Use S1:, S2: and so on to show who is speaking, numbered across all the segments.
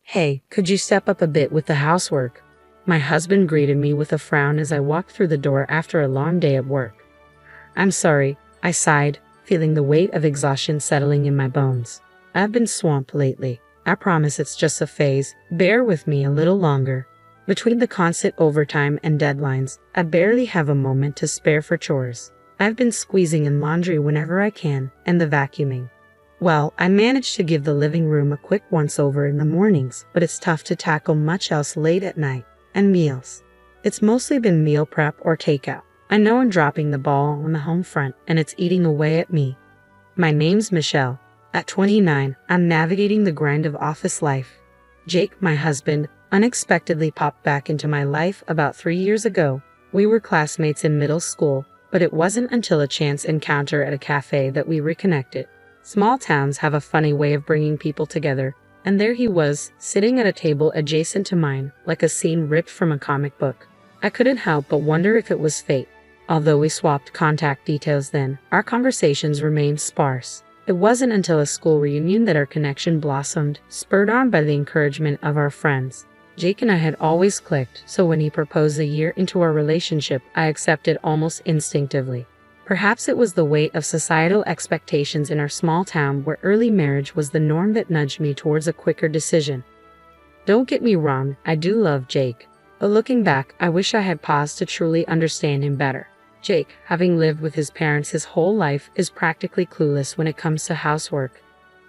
S1: Hey, could you step up a bit with the housework? My husband greeted me with a frown as I walked through the door after a long day at work. I'm sorry, I sighed, feeling the weight of exhaustion settling in my bones. I've been swamped lately. I promise it's just a phase. Bear with me a little longer. Between the constant overtime and deadlines, I barely have a moment to spare for chores. I've been squeezing in laundry whenever I can, and the vacuuming. Well, I managed to give the living room a quick once-over in the mornings, but it's tough to tackle much else late at night. And meals. It's mostly been meal prep or takeout. I know I'm dropping the ball on the home front, and it's eating away at me. My name's Michelle. At 29, I'm navigating the grind of office life. Jake, my husband, unexpectedly popped back into my life about 3 years ago. We were classmates in middle school, but it wasn't until a chance encounter at a cafe that we reconnected. Small towns have a funny way of bringing people together, and there he was, sitting at a table adjacent to mine, like a scene ripped from a comic book. I couldn't help but wonder if it was fate. Although we swapped contact details then, our conversations remained sparse. It wasn't until a school reunion that our connection blossomed, spurred on by the encouragement of our friends. Jake and I had always clicked, so when he proposed a year into our relationship, I accepted almost instinctively. Perhaps it was the weight of societal expectations in our small town where early marriage was the norm that nudged me towards a quicker decision. Don't get me wrong, I do love Jake. But looking back, I wish I had paused to truly understand him better. Jake, having lived with his parents his whole life, is practically clueless when it comes to housework.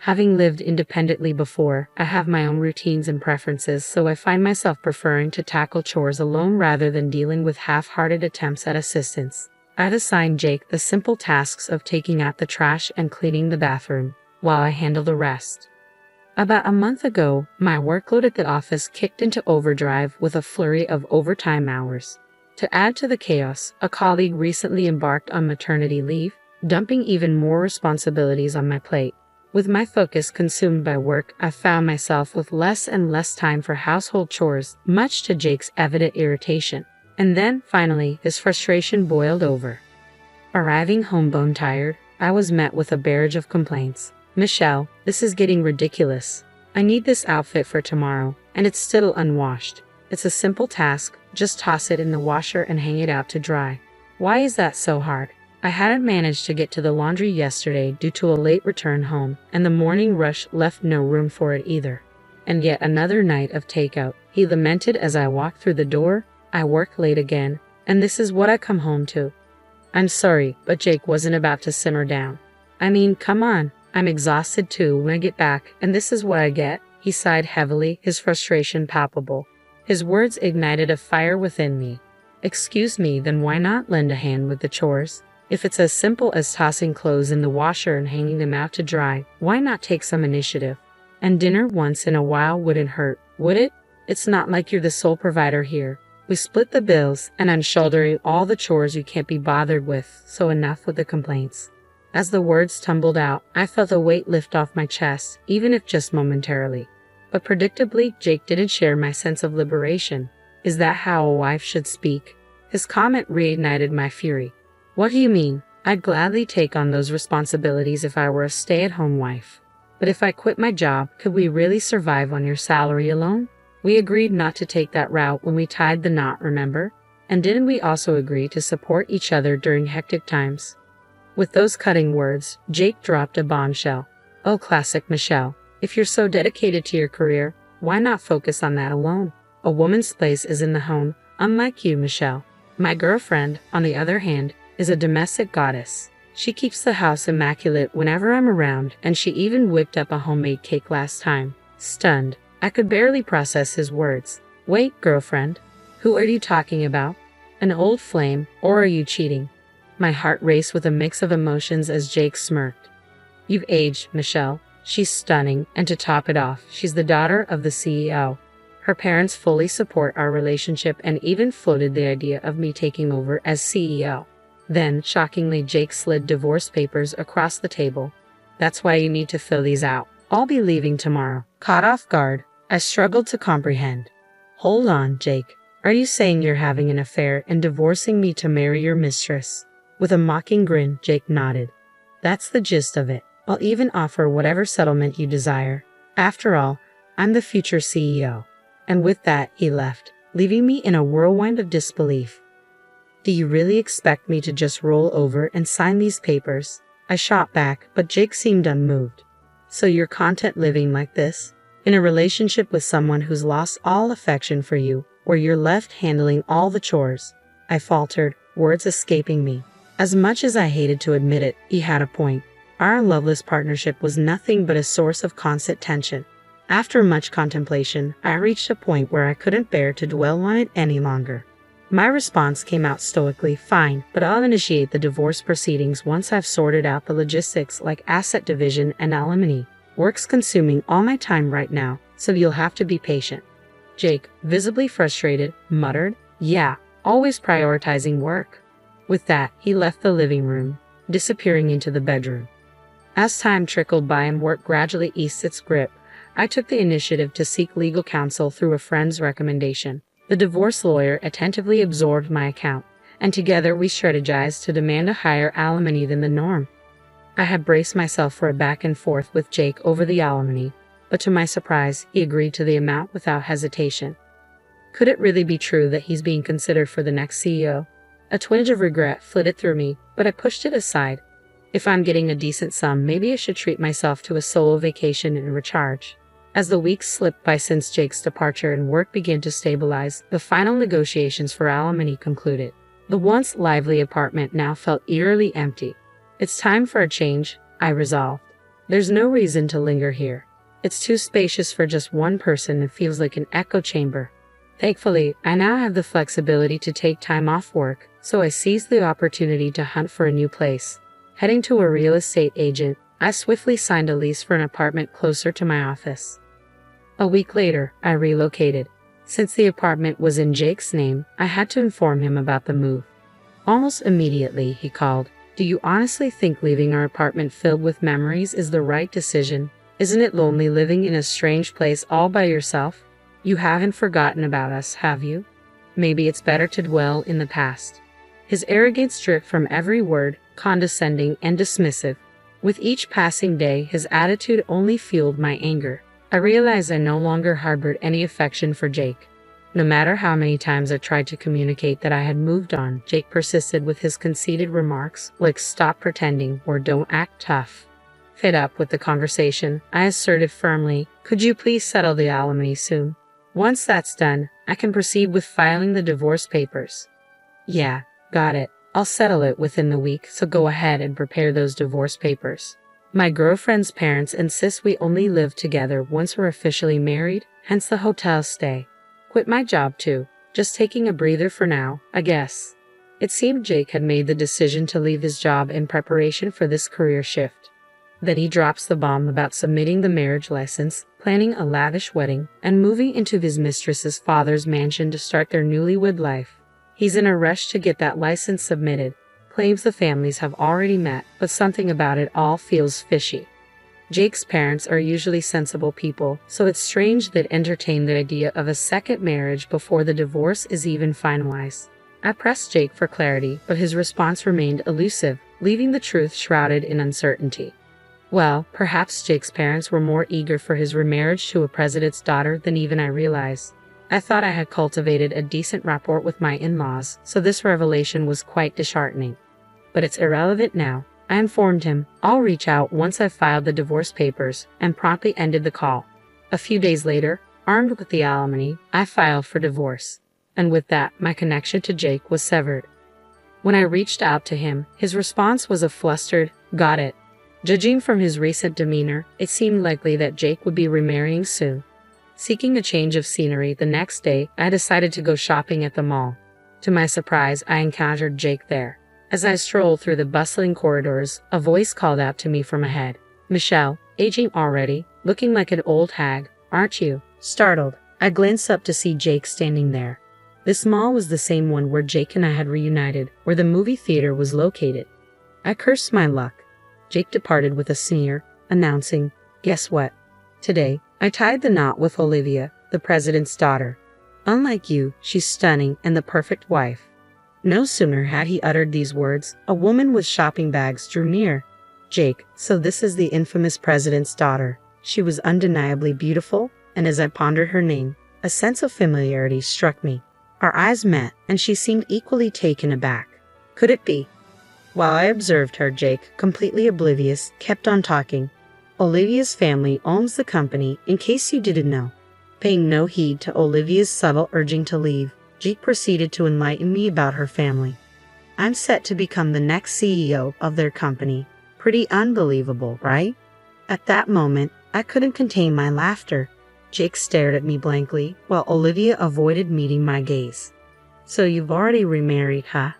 S1: Having lived independently before, I have my own routines and preferences, so I find myself preferring to tackle chores alone rather than dealing with half-hearted attempts at assistance. I'd assigned Jake the simple tasks of taking out the trash and cleaning the bathroom, while I handle the rest. About a month ago, my workload at the office kicked into overdrive with a flurry of overtime hours. To add to the chaos, a colleague recently embarked on maternity leave, dumping even more responsibilities on my plate. With my focus consumed by work, I found myself with less and less time for household chores, much to Jake's evident irritation. And then, finally, his frustration boiled over. Arriving home bone-tired, I was met with a barrage of complaints. Michelle, this is getting ridiculous. I need this outfit for tomorrow, and it's still unwashed. It's a simple task, just toss it in the washer and hang it out to dry. Why is that so hard? I hadn't managed to get to the laundry yesterday due to a late return home, and the morning rush left no room for it either. And yet another night of takeout, he lamented as I walked through the door. I work late again, and this is what I come home to. I'm sorry, but Jake wasn't about to simmer down. I mean, come on, I'm exhausted too when I get back, and this is what I get. He sighed heavily, his frustration palpable. His words ignited a fire within me. Excuse me, then why not lend a hand with the chores? If it's as simple as tossing clothes in the washer and hanging them out to dry, why not take some initiative? And dinner once in a while wouldn't hurt, would it? It's not like you're the sole provider here. We split the bills, and I'm shouldering all the chores you can't be bothered with, so enough with the complaints. As the words tumbled out, I felt a weight lift off my chest, even if just momentarily. But predictably, Jake didn't share my sense of liberation. Is that how a wife should speak? His comment reignited my fury. What do you mean? I'd gladly take on those responsibilities if I were a stay-at-home wife. But if I quit my job, could we really survive on your salary alone? We agreed not to take that route when we tied the knot, remember? And didn't we also agree to support each other during hectic times? With those cutting words, Jake dropped a bombshell. Oh, classic Michelle. If you're so dedicated to your career, why not focus on that alone? A woman's place is in the home, unlike you, Michelle. My girlfriend, on the other hand, is a domestic goddess. She keeps the house immaculate whenever I'm around, and she even whipped up a homemade cake last time. Stunned, I could barely process his words. Wait, girlfriend? Who are you talking about? An old flame, or are you cheating? My heart raced with a mix of emotions as Jake smirked. You've aged, Michelle. She's stunning, and to top it off, she's the daughter of the CEO. Her parents fully support our relationship and even floated the idea of me taking over as CEO. Then, shockingly, Jake slid divorce papers across the table. That's why you need to fill these out. I'll be leaving tomorrow. Caught off guard, I struggled to comprehend. Hold on, Jake. Are you saying you're having an affair and divorcing me to marry your mistress? With a mocking grin, Jake nodded. That's the gist of it. I'll even offer whatever settlement you desire. After all, I'm the future CEO. And with that, he left, leaving me in a whirlwind of disbelief. Do you really expect me to just roll over and sign these papers? I shot back, but Jake seemed unmoved. So you're content living like this? In a relationship with someone who's lost all affection for you, where you're left handling all the chores? I faltered, words escaping me. As much as I hated to admit it, he had a point. Our loveless partnership was nothing but a source of constant tension. After much contemplation, I reached a point where I couldn't bear to dwell on it any longer. My response came out stoically, fine, but I'll initiate the divorce proceedings once I've sorted out the logistics like asset division and alimony. Work's consuming all my time right now, so you'll have to be patient. Jake, visibly frustrated, muttered, yeah, always prioritizing work. With that, he left the living room, disappearing into the bedroom. As time trickled by and work gradually eased its grip, I took the initiative to seek legal counsel through a friend's recommendation. The divorce lawyer attentively absorbed my account, and together we strategized to demand a higher alimony than the norm. I had braced myself for a back and forth with Jake over the alimony, but to my surprise, he agreed to the amount without hesitation. Could it really be true that he's being considered for the next CEO? A twinge of regret flitted through me, but I pushed it aside. If I'm getting a decent sum, maybe I should treat myself to a solo vacation and recharge. As the weeks slipped by since Jake's departure and work began to stabilize, the final negotiations for alimony concluded. The once lively apartment now felt eerily empty. It's time for a change, I resolved. There's no reason to linger here. It's too spacious for just one person and feels like an echo chamber. Thankfully, I now have the flexibility to take time off work, so I seized the opportunity to hunt for a new place. Heading to a real estate agent, I swiftly signed a lease for an apartment closer to my office. A week later, I relocated. Since the apartment was in Jake's name, I had to inform him about the move. Almost immediately, he called. Do you honestly think leaving our apartment filled with memories is the right decision? Isn't it lonely living in a strange place all by yourself? You haven't forgotten about us, have you? Maybe it's better to dwell in the past. His arrogance dripped from every word, condescending and dismissive. With each passing day, his attitude only fueled my anger. I realized I no longer harbored any affection for Jake. No matter how many times I tried to communicate that I had moved on, Jake persisted with his conceited remarks like stop pretending or don't act tough. Fed up with the conversation, I asserted firmly, could you please settle the alimony soon? Once that's done, I can proceed with filing the divorce papers. Yeah, got it. I'll settle it within the week, so go ahead and prepare those divorce papers. My girlfriend's parents insist we only live together once we're officially married, hence the hotel stay. Quit my job too. Just taking a breather for now, I guess. It seemed Jake had made the decision to leave his job in preparation for this career shift. Then he drops the bomb about submitting the marriage license, planning a lavish wedding, and moving into his mistress's father's mansion to start their newlywed life. He's in a rush to get that license submitted. Claims the families have already met, but something about it all feels fishy. Jake's parents are usually sensible people, so it's strange they'd entertain the idea of a second marriage before the divorce is even finalized. I pressed Jake for clarity, but his response remained elusive, leaving the truth shrouded in uncertainty. Well, perhaps Jake's parents were more eager for his remarriage to a president's daughter than even I realized. I thought I had cultivated a decent rapport with my in-laws, so this revelation was quite disheartening. But it's irrelevant now. I informed him, I'll reach out once I've filed the divorce papers, and promptly ended the call. A few days later, armed with the alimony, I filed for divorce. And with that, my connection to Jake was severed. When I reached out to him, his response was a flustered, got it. Judging from his recent demeanor, it seemed likely that Jake would be remarrying soon. Seeking a change of scenery the next day, I decided to go shopping at the mall. To my surprise, I encountered Jake there. As I strolled through the bustling corridors, a voice called out to me from ahead. Michelle, aging already, looking like an old hag, aren't you? Startled, I glanced up to see Jake standing there. This mall was the same one where Jake and I had reunited, where the movie theater was located. I cursed my luck. Jake departed with a sneer, announcing, guess what? Today, I tied the knot with Olivia, the president's daughter. Unlike you, she's stunning and the perfect wife. No sooner had he uttered these words, a woman with shopping bags drew near. Jake, so this is the infamous president's daughter. She was undeniably beautiful, and as I pondered her name, a sense of familiarity struck me. Our eyes met, and she seemed equally taken aback. Could it be? While I observed her, Jake, completely oblivious, kept on talking. Olivia's family owns the company, in case you didn't know. Paying no heed to Olivia's subtle urging to leave, Jake proceeded to enlighten me about her family. I'm set to become the next CEO of their company. Pretty unbelievable, right? At that moment, I couldn't contain my laughter. Jake stared at me blankly, while Olivia avoided meeting my gaze. So you've already remarried, huh?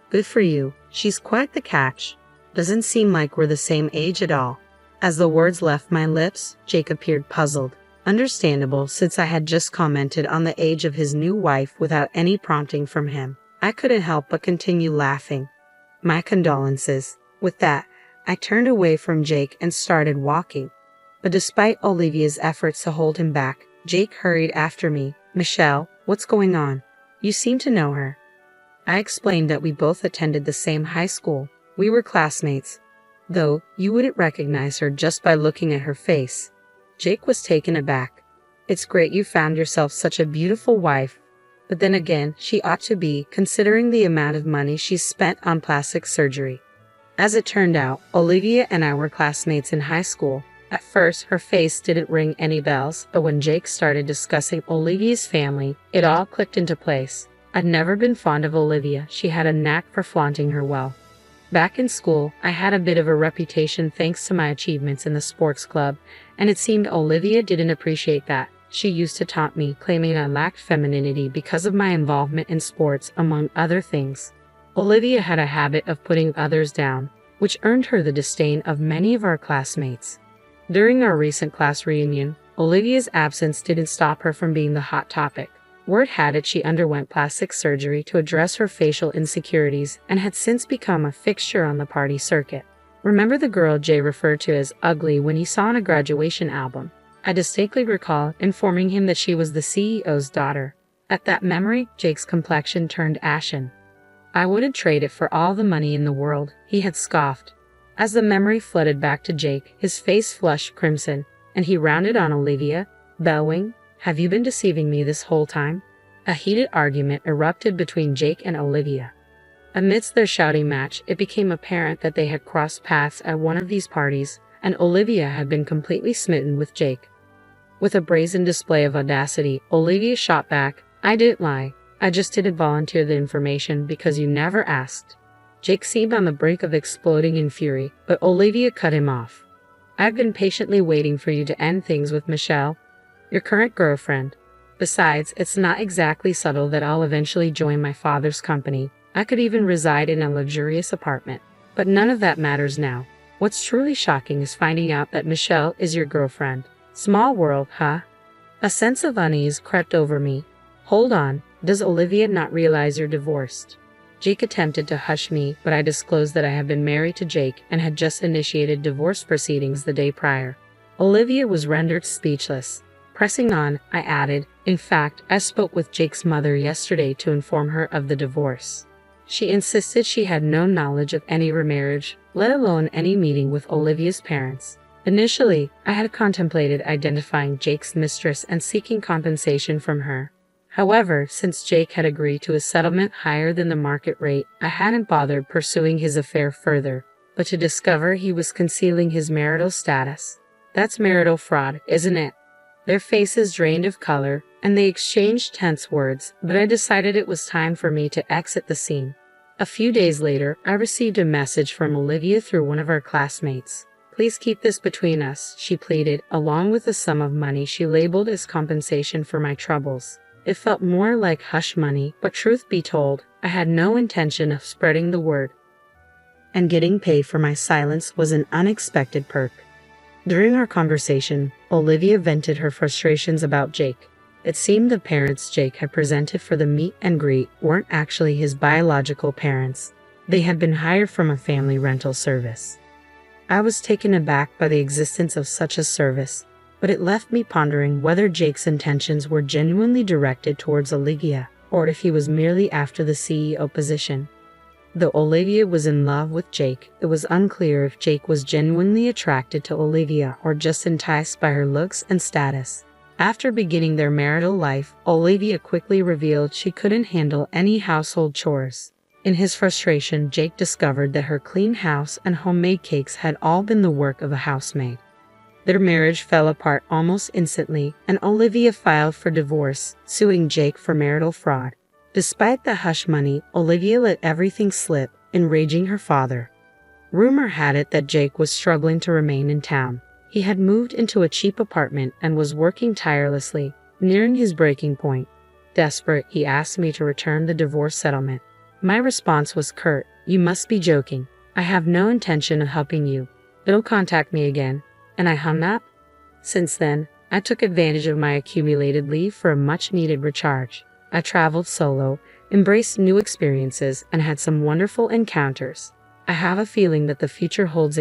S1: Good for you. She's quite the catch. Doesn't seem like we're the same age at all. As the words left my lips, Jake appeared puzzled. Understandable, since I had just commented on the age of his new wife without any prompting from him. I couldn't help but continue laughing. My condolences. With that, I turned away from Jake and started walking. But despite Olivia's efforts to hold him back, Jake hurried after me. Michelle, what's going on? You seem to know her. I explained that we both attended the same high school. We were classmates. Though, you wouldn't recognize her just by looking at her face. Jake was taken aback. It's great you found yourself such a beautiful wife. But then again, she ought to be, considering the amount of money she's spent on plastic surgery. As it turned out, Olivia and I were classmates in high school. At first, her face didn't ring any bells, but when Jake started discussing Olivia's family, it all clicked into place. I'd never been fond of Olivia. She had a knack for flaunting her wealth. Back in school, I had a bit of a reputation thanks to my achievements in the sports club, and it seemed Olivia didn't appreciate that. She used to taunt me, claiming I lacked femininity because of my involvement in sports, among other things. Olivia had a habit of putting others down, which earned her the disdain of many of our classmates. During our recent class reunion, Olivia's absence didn't stop her from being the hot topic. Word had it she underwent plastic surgery to address her facial insecurities and had since become a fixture on the party circuit. Remember the girl Jay referred to as ugly when he saw on a graduation album? I distinctly recall informing him that she was the CEO's daughter. At that memory, Jake's complexion turned ashen. I wouldn't trade it for all the money in the world, he had scoffed. As the memory flooded back to Jake, his face flushed crimson, and he rounded on Olivia, bellowing, "Have you been deceiving me this whole time?" A heated argument erupted between Jake and Olivia. Amidst their shouting match, it became apparent that they had crossed paths at one of these parties, and Olivia had been completely smitten with Jake. With a brazen display of audacity, Olivia shot back, "I didn't lie. I just didn't volunteer the information because you never asked." Jake seemed on the brink of exploding in fury, but Olivia cut him off. "I've been patiently waiting for you to end things with Michelle, your current girlfriend. Besides, it's not exactly subtle that I'll eventually join my father's company. I could even reside in a luxurious apartment. But none of that matters now. What's truly shocking is finding out that Michelle is your girlfriend. Small world, huh?" A sense of unease crept over me. "Hold on, does Olivia not realize you're divorced?" Jake attempted to hush me, but I disclosed that I had been married to Jake and had just initiated divorce proceedings the day prior. Olivia was rendered speechless. Pressing on, I added, "In fact, I spoke with Jake's mother yesterday to inform her of the divorce. She insisted she had no knowledge of any remarriage, let alone any meeting with Olivia's parents. Initially, I had contemplated identifying Jake's mistress and seeking compensation from her. However, since Jake had agreed to a settlement higher than the market rate, I hadn't bothered pursuing his affair further, but to discover he was concealing his marital status. That's marital fraud, isn't it?" Their faces drained of color, and they exchanged tense words, but I decided it was time for me to exit the scene. A few days later, I received a message from Olivia through one of our classmates. "Please keep this between us," she pleaded, along with a sum of money she labeled as compensation for my troubles. It felt more like hush money, but truth be told, I had no intention of spreading the word. And getting paid for my silence was an unexpected perk. During our conversation, Olivia vented her frustrations about Jake. It seemed the parents Jake had presented for the meet and greet weren't actually his biological parents. They had been hired from a family rental service. I was taken aback by the existence of such a service, but it left me pondering whether Jake's intentions were genuinely directed towards Olivia, or if he was merely after the CEO position. Though Olivia was in love with Jake, it was unclear if Jake was genuinely attracted to Olivia or just enticed by her looks and status. After beginning their marital life, Olivia quickly revealed she couldn't handle any household chores. In his frustration, Jake discovered that her clean house and homemade cakes had all been the work of a housemaid. Their marriage fell apart almost instantly, and Olivia filed for divorce, suing Jake for marital fraud. Despite the hush money, Olivia let everything slip, enraging her father. Rumor had it that Jake was struggling to remain in town. He had moved into a cheap apartment and was working tirelessly, nearing his breaking point. Desperate, he asked me to return the divorce settlement. My response was curt, "You must be joking. I have no intention of helping you. Don't contact me again." And I hung up. Since then, I took advantage of my accumulated leave for a much-needed recharge. I traveled solo, embraced new experiences, and had some wonderful encounters. I have a feeling that the future holds